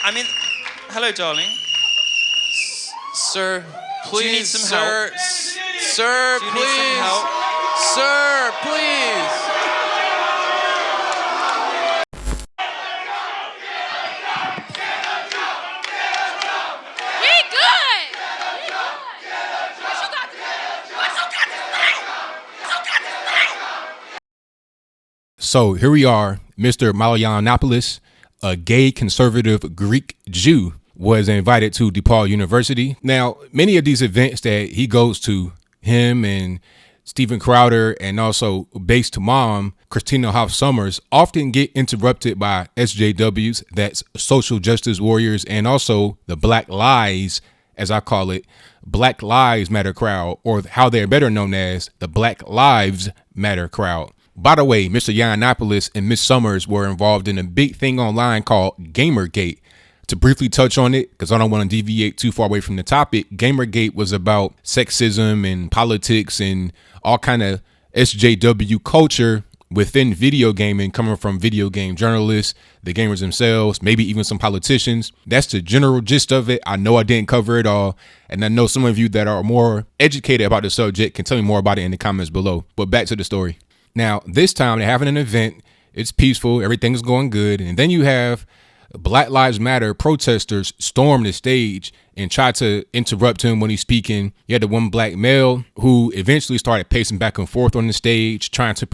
I mean, hello, darling. Sir, please. Do you need some sir, help? Sir, Do you please. need some help? Sir, please. We good. What you got to say? So here we are, Mr. Milo Yiannopolous, a gay conservative Greek Jew, was invited to DePaul University. Now, many of these events that he goes to, him and Steven Crowder and also Based Mom, Christina Hoff Sommers, often get interrupted by SJWs, that's social justice warriors, and also the Black Lives, as I call it, Black Lives Matter crowd, or how they're better known as the Black Lives Matter crowd. By the way, Mr. Yiannopolous and Miss Sommers were involved in a big thing online called Gamergate. To briefly touch on it, because I don't want to deviate too far away from the topic, Gamergate was about sexism and politics and all kind of SJW culture within video gaming, coming from video game journalists, the gamers themselves, maybe even some politicians. That's the general gist of it. I know I didn't cover it all, and I know some of you that are more educated about the subject can tell me more about it in the comments below. But back to the story. Now, this time they're having an event. It's peaceful. Everything's going good. And then you have Black Lives Matter protesters storm the stage and try to interrupt him when he's speaking. You had the one black male who eventually started pacing back and forth on the stage, trying to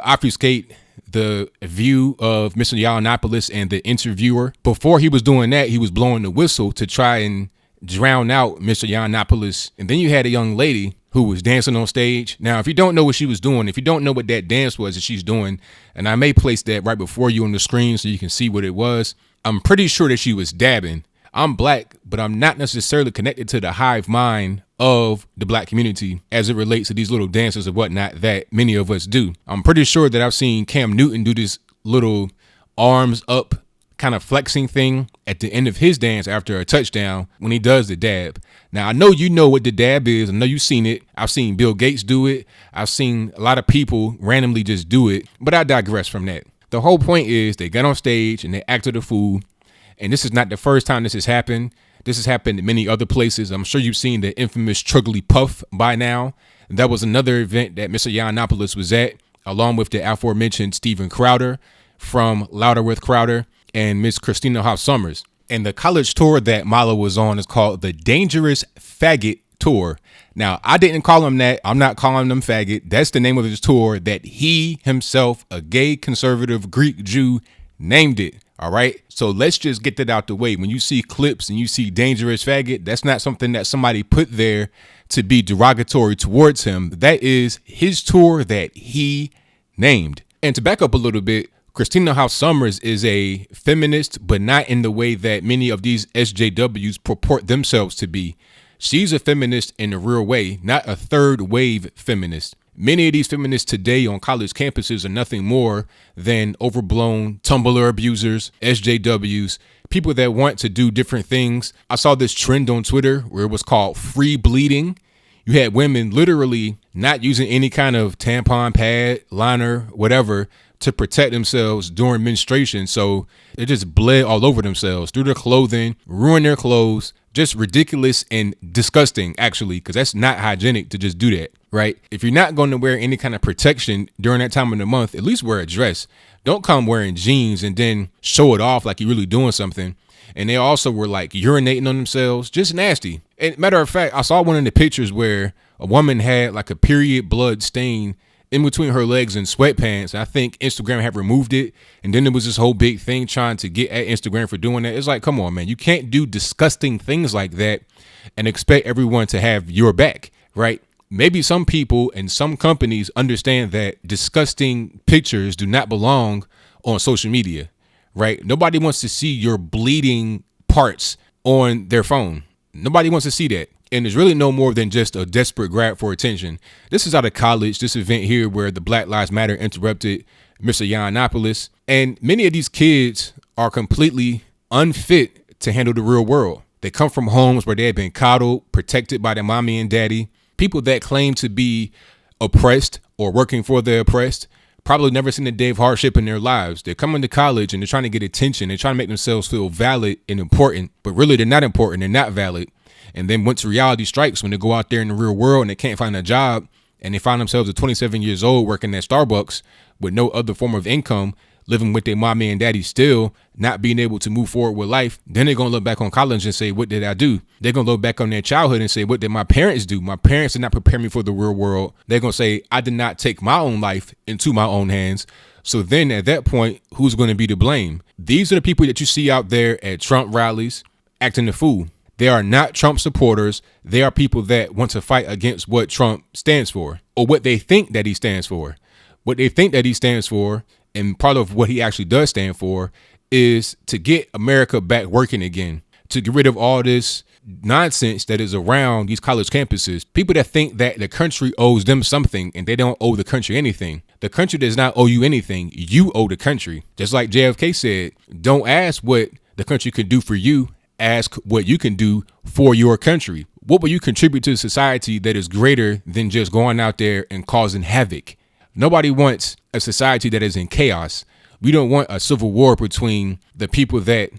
obfuscate the view of Mr. Yiannopolous and the interviewer. Before he was doing that, he was blowing the whistle to try and drown out Mr. Yiannopolous. And then you had a young lady who was dancing on stage. Now, if you don't know what she was doing, if you don't know what that dance was that she's doing, and I may place that right before you on the screen so you can see what it was, I'm pretty sure that she was dabbing. I'm black, but I'm not necessarily connected to the hive mind of the black community as it relates to these little dances and whatnot that many of us do. I'm pretty sure that I've seen Cam Newton do this little arms up kind of flexing thing at the end of his dance after a touchdown when he does the dab. Now, I know you know what the dab is. I know you've seen it. I've seen Bill Gates do it. I've seen a lot of people randomly just do it, but I digress from that. The whole point is they got on stage and they acted a fool. And this is not the first time this has happened. This has happened in many other places. I'm sure you've seen the infamous Truggly Puff by now. That was another event that Mr. Yiannopolous was at, along with the aforementioned Steven Crowder from Louder with Crowder and Miss Christina Hoff Sommers. And the college tour that Milo was on is called the Dangerous Faggot Tour. Now, I didn't call him that. I'm not calling him faggot. That's the name of his tour that he himself, a gay conservative Greek Jew, named it. All right. So let's just get that out the way. When you see clips and you see dangerous faggot, that's not something that somebody put there to be derogatory towards him. That is his tour that he named. And to back up a little bit, Christina Hoff Sommers is a feminist, but not in the way that many of these SJWs purport themselves to be. She's a feminist in a real way, not a third wave feminist. Many of these feminists today on college campuses are nothing more than overblown Tumblr abusers, SJWs, people that want to do different things. I saw this trend on Twitter where it was called free bleeding. You had women literally not using any kind of tampon, pad, liner, whatever, to protect themselves during menstruation. So they just bled all over themselves through their clothing, ruined their clothes. Just ridiculous and disgusting, actually, because that's not hygienic to just do that, right? If you're not going to wear any kind of protection during that time of the month, at least wear a dress. Don't come wearing jeans and then show it off like you're really doing something. And they also were like urinating on themselves, just nasty. And matter of fact, I saw one of the pictures where a woman had like a period blood stain in between her legs in sweatpants. I think Instagram had removed it. And then there was this whole big thing trying to get at Instagram for doing that. It's like, come on, man, you can't do disgusting things like that and expect everyone to have your back, right? Maybe some people and some companies understand that disgusting pictures do not belong on social media, right? Nobody wants to see your bleeding parts on their phone. Nobody wants to see that. And it's really no more than just a desperate grab for attention. This is out of college, this event here where the Black Lives Matter interrupted Mr. Yiannopolous. And many of these kids are completely unfit to handle the real world. They come from homes where they have been coddled, protected by their mommy and daddy. People that claim to be oppressed or working for the oppressed probably never seen a day of hardship in their lives. They're coming to college and they're trying to get attention. They're trying to make themselves feel valid and important, but really they're not important. They're not valid. And then once reality strikes, when they go out there in the real world and they can't find a job and they find themselves at 27 years old working at Starbucks with no other form of income, living with their mommy and daddy still, not being able to move forward with life, then they're going to look back on college and say, what did I do? They're going to look back on their childhood and say, what did my parents do? My parents did not prepare me for the real world. They're going to say, I did not take my own life into my own hands. So then at that point, who's going to be to blame? These are the people that you see out there at Trump rallies acting the fool. They are not Trump supporters. They are people that want to fight against what Trump stands for, or what they think that he stands for. What they think that he stands for, and part of what he actually does stand for, is to get America back working again, to get rid of all this nonsense that is around these college campuses. People that think that the country owes them something and they don't owe the country anything. The country does not owe you anything. You owe the country. Just like JFK said, don't ask what the country can do for you. Ask what you can do for your country. What will you contribute to society that is greater than just going out there and causing havoc? Nobody wants a society that is in chaos. We don't want a civil war between the people that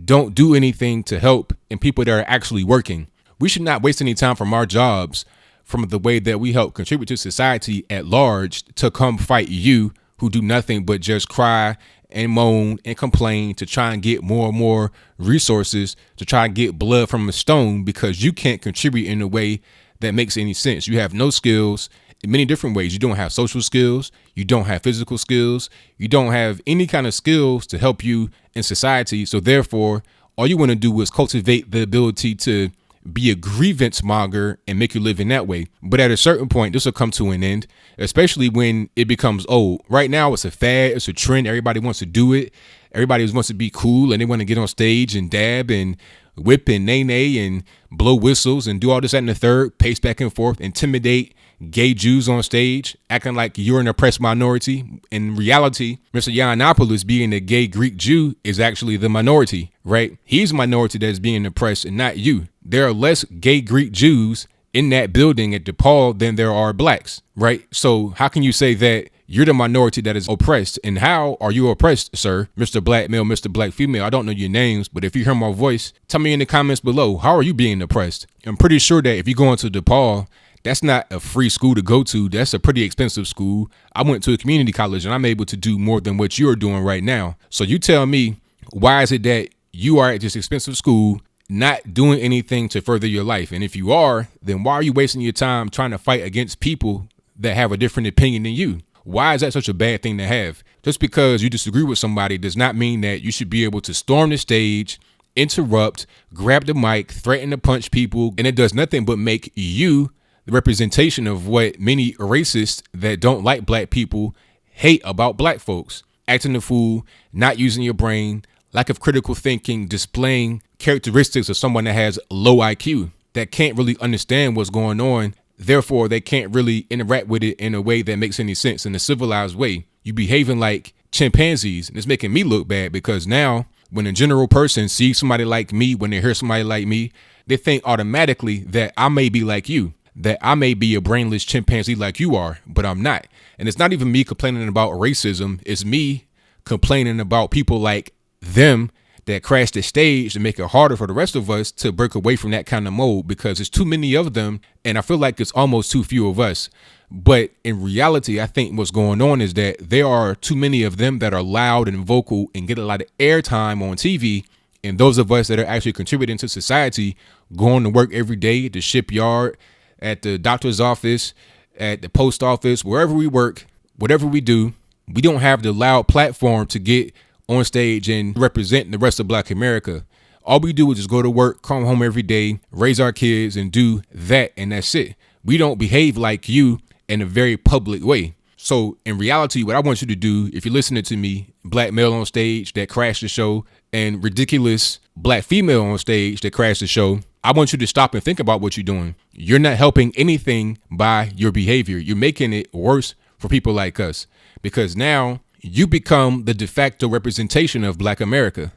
don't do anything to help and people that are actually working. We should not waste any time from our jobs, from the way that we help contribute to society at large, to come fight you who do nothing but just cry and moan and complain to try and get more and more resources, to try and get blood from a stone, because you can't contribute in a way that makes any sense. You have no skills in many different ways. You don't have social skills. You don't have physical skills. You don't have any kind of skills to help you in society. So therefore, all you want to do is cultivate the ability to be a grievance monger and make you live in that way. But at a certain point, this will come to an end, especially when it becomes old. Right now, it's a fad. It's a trend. Everybody wants to do it. Everybody wants to be cool and they want to get on stage and dab and whip and nay and blow whistles and do all this, that, and the third, pace back and forth, intimidate gay Jews on stage, acting like you're an oppressed minority. In reality, Mr. Yiannopolous, being a gay Greek Jew, is actually the minority, right? He's a minority that's being oppressed and not you. There are less gay Greek Jews in that building at DePaul than there are blacks, right? So how can you say that you're the minority that is oppressed? And how are you oppressed, sir? Mr. Black male, Mr. Black female. I don't know your names, but if you hear my voice, tell me in the comments below, how are you being oppressed? I'm pretty sure that if you go into DePaul, that's not a free school to go to. That's a pretty expensive school. I went to a community college and I'm able to do more than what you're doing right now. So you tell me, why is it that you are at this expensive school not doing anything to further your life? And if you are, then why are you wasting your time trying to fight against people that have a different opinion than you? Why is that such a bad thing to have? Just because you disagree with somebody does not mean that you should be able to storm the stage, interrupt, grab the mic, threaten to punch people. And it does nothing but make you the representation of what many racists that don't like black people hate about black folks. Acting the fool, not using your brain, lack of critical thinking, displaying characteristics of someone that has low IQ, that can't really understand what's going on. Therefore, they can't really interact with it in a way that makes any sense, in a civilized way. You behaving like chimpanzees, and it's making me look bad, because now when a general person sees somebody like me, when they hear somebody like me, they think automatically that I may be like you, that I may be a brainless chimpanzee like you are, but I'm not. And it's not even me complaining about racism. It's me complaining about people like them that crash the stage and make it harder for the rest of us to break away from that kind of mold, because there's too many of them. And I feel like it's almost too few of us. But in reality, I think what's going on is that there are too many of them that are loud and vocal and get a lot of airtime on TV. And those of us that are actually contributing to society, going to work every day at the shipyard, at the doctor's office, at the post office, wherever we work, whatever we do, we don't have the loud platform to get on stage and represent the rest of Black America. All we do is just go to work, come home every day, raise our kids, and do that, and that's it. We don't behave like you in a very public way. So in reality, what I want you to do, if you're listening to me, black male on stage that crashed the show, and ridiculous black female on stage that crashed the show, I want you to stop and think about what you're doing. You're not helping anything by your behavior. You're making it worse for people like us, because now you become the de facto representation of Black America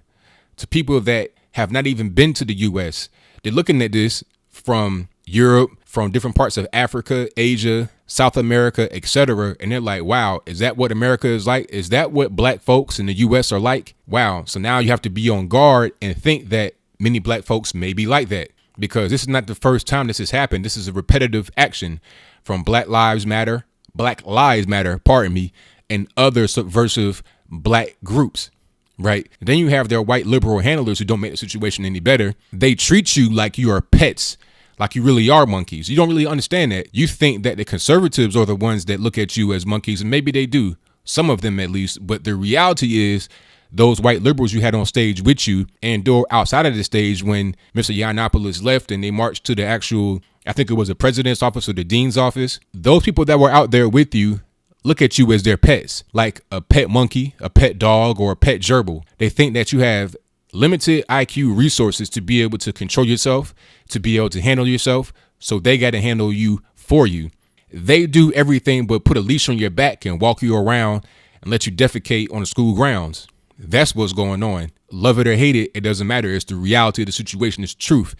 to people that have not even been to the U.S. They're looking at this from Europe, from different parts of Africa, Asia, South America, etc. And they're like, wow, is that what America is like? Is that what black folks in the US are like? Wow. So now you have to be on guard and think that many black folks may be like that, because this is not the first time this has happened. This is a repetitive action from Black Lives Matter, pardon me, and other subversive black groups. Right. Then you have their white liberal handlers who don't make the situation any better. They treat you like you are pets, like you really are monkeys. You don't really understand that. You think that the conservatives are the ones that look at you as monkeys, and maybe they do, some of them at least. But the reality is those white liberals you had on stage with you and or outside of the stage when Mr. Yiannopolous left and they marched to the actual, I think it was the president's office or the dean's office. Those people that were out there with you look at you as their pets, like a pet monkey, a pet dog, or a pet gerbil. They think that you have limited IQ resources to be able to control yourself, to be able to handle yourself. So they got to handle you for you. They do everything but put a leash on your back and walk you around and let you defecate on the school grounds. That's what's going on. Love it or hate it, it doesn't matter. It's the reality of the situation. It's truth.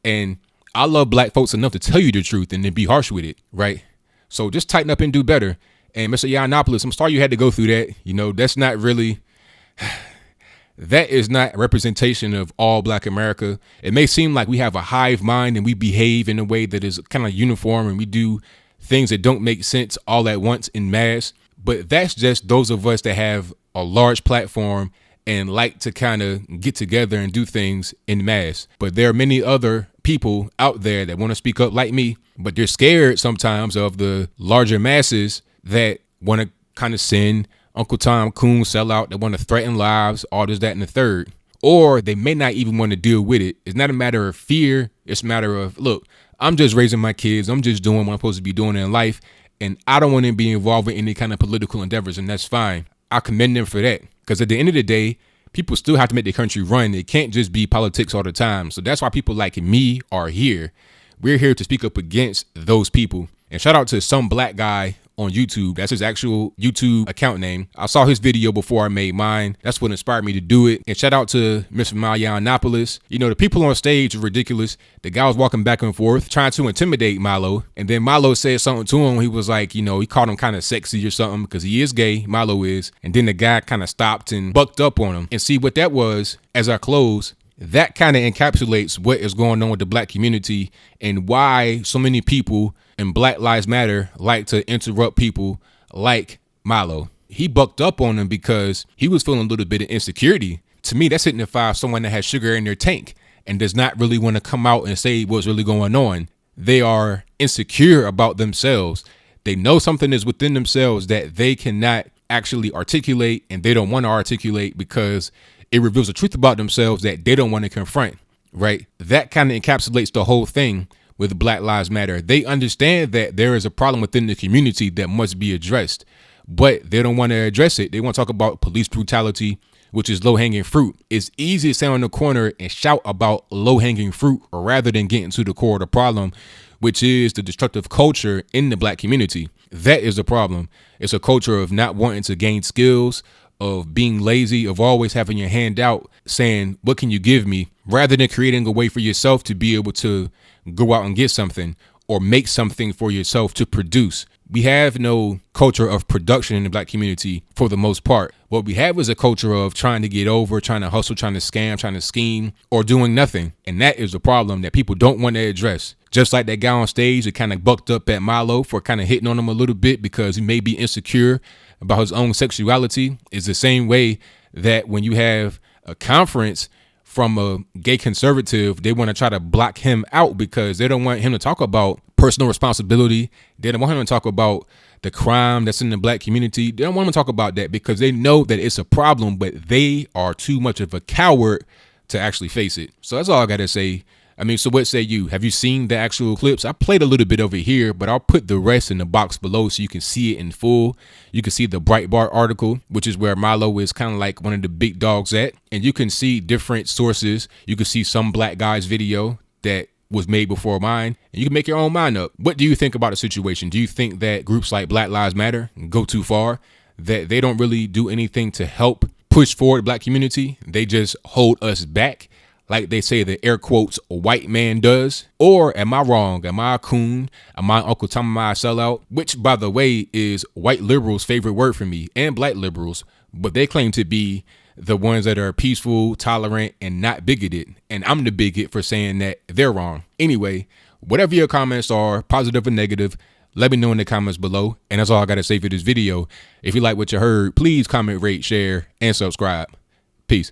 And I love black folks enough to tell you the truth and then be harsh with it, right? So just tighten up and do better. And Mr. Yiannopolous, I'm sorry you had to go through that. You know, that's not really, that is not a representation of all black America. It may seem like we have a hive mind and we behave in a way that is kind of uniform and we do things that don't make sense all at once in mass. But that's just those of us that have a large platform and like to kind of get together and do things in mass. But there are many other people out there that want to speak up like me, but they're scared sometimes of the larger masses that want to kind of send Uncle Tom Coon sellout, that want to threaten lives, all this, that, and the third. Or they may not even want to deal with it. It's not a matter of fear. It's a matter of, look, I'm just raising my kids. I'm just doing what I'm supposed to be doing in life. And I don't want to be involved in any kind of political endeavors. And that's fine. I commend them for that. Because at the end of the day, people still have to make the country run. It can't just be politics all the time. So that's why people like me are here. We're here to speak up against those people. And shout out to some black guy on YouTube. That's his actual YouTube account name. I saw his video before I made mine. That's what inspired me to do it. And shout out to Mr. Milo Yiannopolous. You know, the people on stage are ridiculous. The guy was walking back and forth trying to intimidate Milo. And then Milo said something to him. He was like, you know, he called him kind of sexy or something because he is gay. Milo is. And then the guy kind of stopped and bucked up on him. And see what that was, as I close, that kind of encapsulates what is going on with the black community and why so many people in Black Lives Matter like to interrupt people like Milo. He bucked up on him because he was feeling a little bit of insecurity. To me, that signifies someone that has sugar in their tank and does not really want to come out and say what's really going on. They are insecure about themselves. They know something is within themselves that they cannot actually articulate, and they don't want to articulate because it reveals the truth about themselves that they don't want to confront, right? That kind of encapsulates the whole thing with Black Lives Matter. They understand that there is a problem within the community that must be addressed, but they don't want to address it. They want to talk about police brutality, which is low-hanging fruit. It's easy to stand on the corner and shout about low-hanging fruit rather than getting to the core of the problem, which is the destructive culture in the black community. That is the problem. It's a culture of not wanting to gain skills, of being lazy, of always having your hand out, saying, what can you give me? Rather than creating a way for yourself to be able to go out and get something or make something for yourself to produce. We have no culture of production in the black community for the most part. What we have is a culture of trying to get over, trying to hustle, trying to scam, trying to scheme, or doing nothing. And that is the problem that people don't want to address. Just like that guy on stage that kind of bucked up at Milo for kind of hitting on him a little bit because he may be insecure about his own sexuality, is the same way that when you have a conference from a gay conservative, they want to try to block him out because they don't want him to talk about personal responsibility. They don't want him to talk about the crime that's in the black community. They don't want him to talk about that because they know that it's a problem, but they are too much of a coward to actually face it. So that's all I got to say. I mean, so what say you? Have you seen the actual clips? I played a little bit over here, but I'll put the rest in the box below so you can see it in full. You can see the Breitbart article, which is where Milo is kind of like one of the big dogs at. And you can see different sources. You can see some black guy's video that was made before mine, and you can make your own mind up. What do you think about the situation? Do you think that groups like Black Lives Matter go too far, that they don't really do anything to help push forward the black community? They just hold us back like they say the air quotes white man does? Or am I wrong? Am I a coon? Am I Uncle Tom? Am I a sellout? Which, by the way, is white liberals' favorite word for me, and black liberals, but they claim to be the ones that are peaceful, tolerant, and not bigoted. And I'm the bigot for saying that they're wrong. Anyway, whatever your comments are, positive or negative, let me know in the comments below. And that's all I got to say for this video. If you like what you heard, please comment, rate, share, and subscribe.